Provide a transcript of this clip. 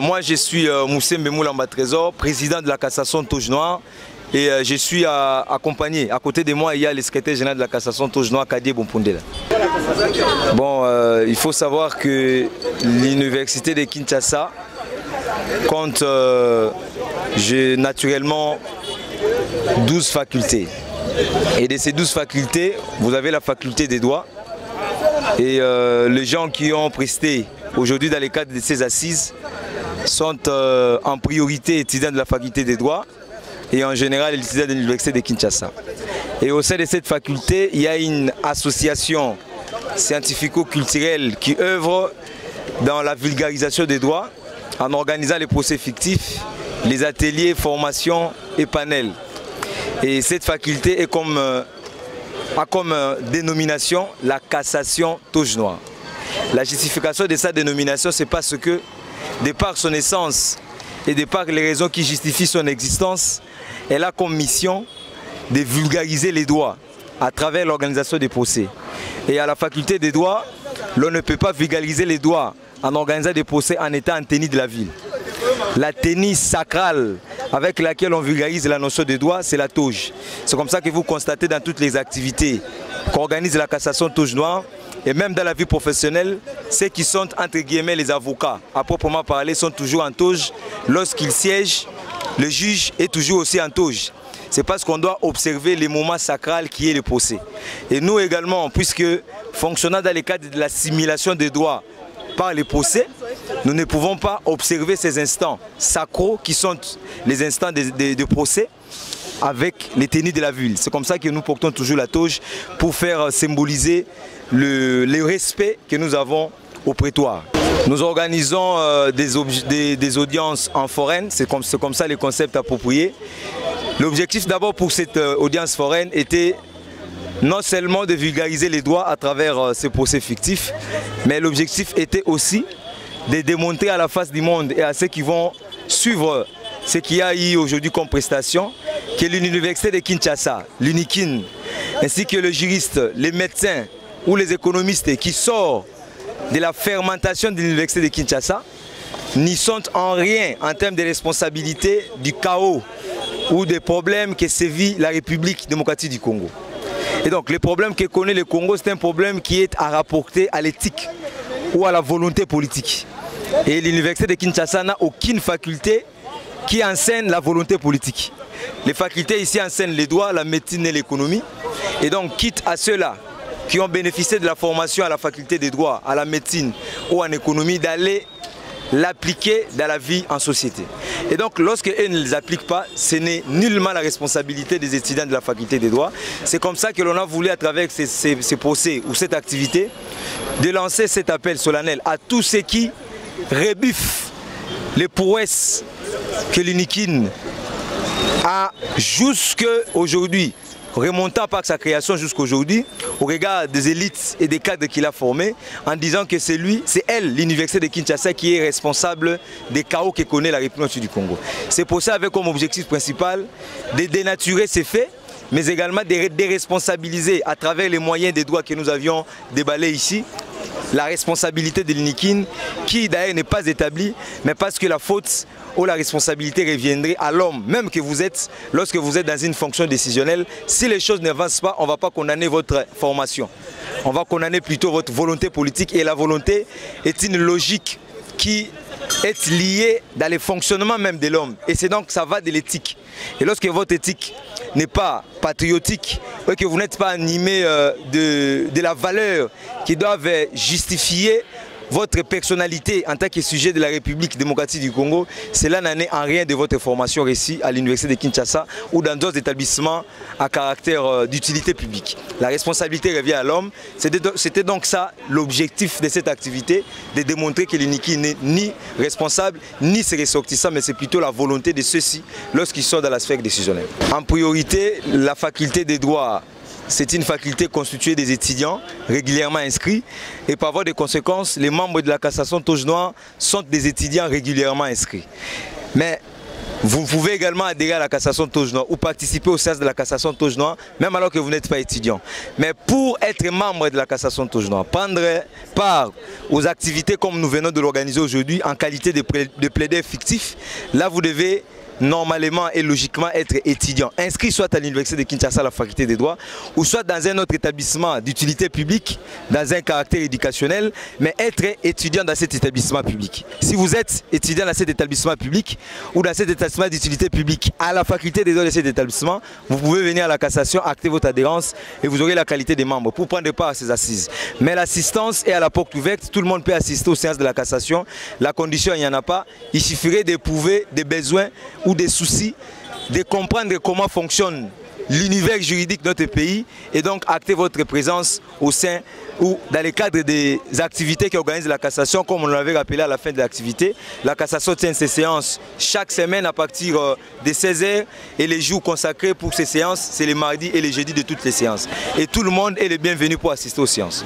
Moi je suis Moussé Mbemou-Lamba Trésor, président de la cassation Touche Noire. Et je suis accompagné. À côté de moi, il y a le secrétaire général de la cassation Touche Noire, Kadié Bompondela. Il faut savoir que l'université de Kinshasa compte naturellement 12 facultés. Et de ces 12 facultés, vous avez la faculté des droits. Et les gens qui ont presté aujourd'hui dans le cadre de ces assises sont en priorité étudiants de la faculté des droits et en général étudiants de l'université de Kinshasa. Et au sein de cette faculté, il y a une association scientifico-culturelle qui œuvre dans la vulgarisation des droits en organisant les procès fictifs, les ateliers, formations et panels. Et cette faculté est a comme dénomination la cassation Touche Noire. La justification de sa dénomination, c'est parce que, de par son essence et de par les raisons qui justifient son existence, elle a comme mission de vulgariser les droits à travers l'organisation des procès. Et à la faculté des droits, l'on ne peut pas vulgariser les droits en organisant des procès en étant en tenue de la ville. La tenue sacrale avec laquelle on vulgarise la notion de droit, c'est la toge. C'est comme ça que vous constatez dans toutes les activités qu'organise la cassation Touche Noire. Et même dans la vie professionnelle, ceux qui sont entre guillemets les avocats, à proprement parler, sont toujours en toge. Lorsqu'ils siègent, le juge est toujours aussi en toge. C'est parce qu'on doit observer les moments sacrals qui est le procès. Et nous également, puisque fonctionnant dans le cadre de l'assimilation des droits par les procès, nous ne pouvons pas observer ces instants sacros qui sont les instants de procès avec les tenues de la ville. C'est comme ça que nous portons toujours la toge pour faire symboliser le respect que nous avons au prétoire. Nous organisons des audiences en foraine, c'est comme ça les concepts appropriés. L'objectif d'abord pour cette audience foraine était non seulement de vulgariser les droits à travers ces procès fictifs, mais l'objectif était aussi de démontrer à la face du monde et à ceux qui vont suivre ce qu'il y a eu aujourd'hui comme prestation, que l'université de Kinshasa, l'UNIKIN, ainsi que le juriste, les médecins ou les économistes qui sortent de la fermentation de l'université de Kinshasa, n'y sont en rien en termes de responsabilité du chaos ou des problèmes que sévit la République démocratique du Congo. Et donc le problème que connaît le Congo, c'est un problème qui est à rapporter à l'éthique ou à la volonté politique. Et l'université de Kinshasa n'a aucune faculté qui enseigne la volonté politique. Les facultés ici enseignent les droits, la médecine et l'économie. Et donc quitte à ceux-là qui ont bénéficié de la formation à la faculté des droits, à la médecine ou en économie, d'aller l'appliquer dans la vie en société. Et donc lorsqu'ils ne les appliquent pas, ce n'est nullement la responsabilité des étudiants de la faculté des droits. C'est comme ça que l'on a voulu à travers ces procès ou cette activité de lancer cet appel solennel à tous ceux qui rebuffent les prouesses que l'UNIKIN a jusqu'aujourd'hui, remontant par sa création jusqu'aujourd'hui, au regard des élites et des cadres qu'il a formés, en disant que c'est elle, l'université de Kinshasa, qui est responsable des chaos que connaît la République du Congo. C'est pour ça avec comme objectif principal de dénaturer ces faits, mais également de déresponsabiliser à travers les moyens des droits que nous avions déballés ici, la responsabilité de l'UNIKIN, qui d'ailleurs n'est pas établie, mais parce que la faute ou la responsabilité reviendrait à l'homme, même que vous êtes, lorsque vous êtes dans une fonction décisionnelle. Si les choses n'avancent pas, on ne va pas condamner votre formation. On va condamner plutôt votre volonté politique. Et la volonté est une logique qui est liée dans le fonctionnement même de l'homme. Et c'est donc ça va de l'éthique. Et lorsque votre éthique n'est pas patriotique, et que vous n'êtes pas animé de la valeur qui doivent justifier votre personnalité en tant que sujet de la République démocratique du Congo, cela n'en est en rien de votre formation réussie à l'université de Kinshasa ou dans d'autres établissements à caractère d'utilité publique. La responsabilité revient à l'homme. C'était donc ça l'objectif de cette activité, de démontrer que l'UNIKIN n'est ni responsable ni ses ressortissants, mais c'est plutôt la volonté de ceux-ci lorsqu'ils sont dans la sphère décisionnelle. En priorité, la faculté des droits, c'est une faculté constituée des étudiants régulièrement inscrits et par voie de conséquence, les membres de la cassation Touche Noire sont des étudiants régulièrement inscrits. Mais Vous pouvez également adhérer à la cassation Tojnois ou participer aux séances de la cassation Tojnois, même alors que vous n'êtes pas étudiant. Mais pour être membre de la cassation Tojnois, prendre part aux activités comme nous venons de l'organiser aujourd'hui en qualité de plaider fictif, là vous devez normalement et logiquement être étudiant, inscrit soit à l'université de Kinshasa, la faculté des droits, ou soit dans un autre établissement d'utilité publique, dans un caractère éducationnel, mais être étudiant dans cet établissement public. Si vous êtes étudiant dans cet établissement public ou dans cet établissement d'utilité publique à la faculté des droits de cet établissement, vous pouvez venir à la cassation, acter votre adhérence et vous aurez la qualité des membres pour prendre part à ces assises. Mais l'assistance est à la porte ouverte, tout le monde peut assister aux séances de la cassation. La condition, il n'y en a pas, il suffirait d'éprouver des besoins ou des soucis, de comprendre comment fonctionne l'univers juridique de notre pays et donc acter votre présence au sein ou dans le cadre des activités qui organisent la cassation, comme on l'avait rappelé à la fin de l'activité. La cassation tient ses séances chaque semaine à partir de 16h et les jours consacrés pour ces séances, c'est les mardis et les jeudis de toutes les séances. Et tout le monde est le bienvenu pour assister aux séances.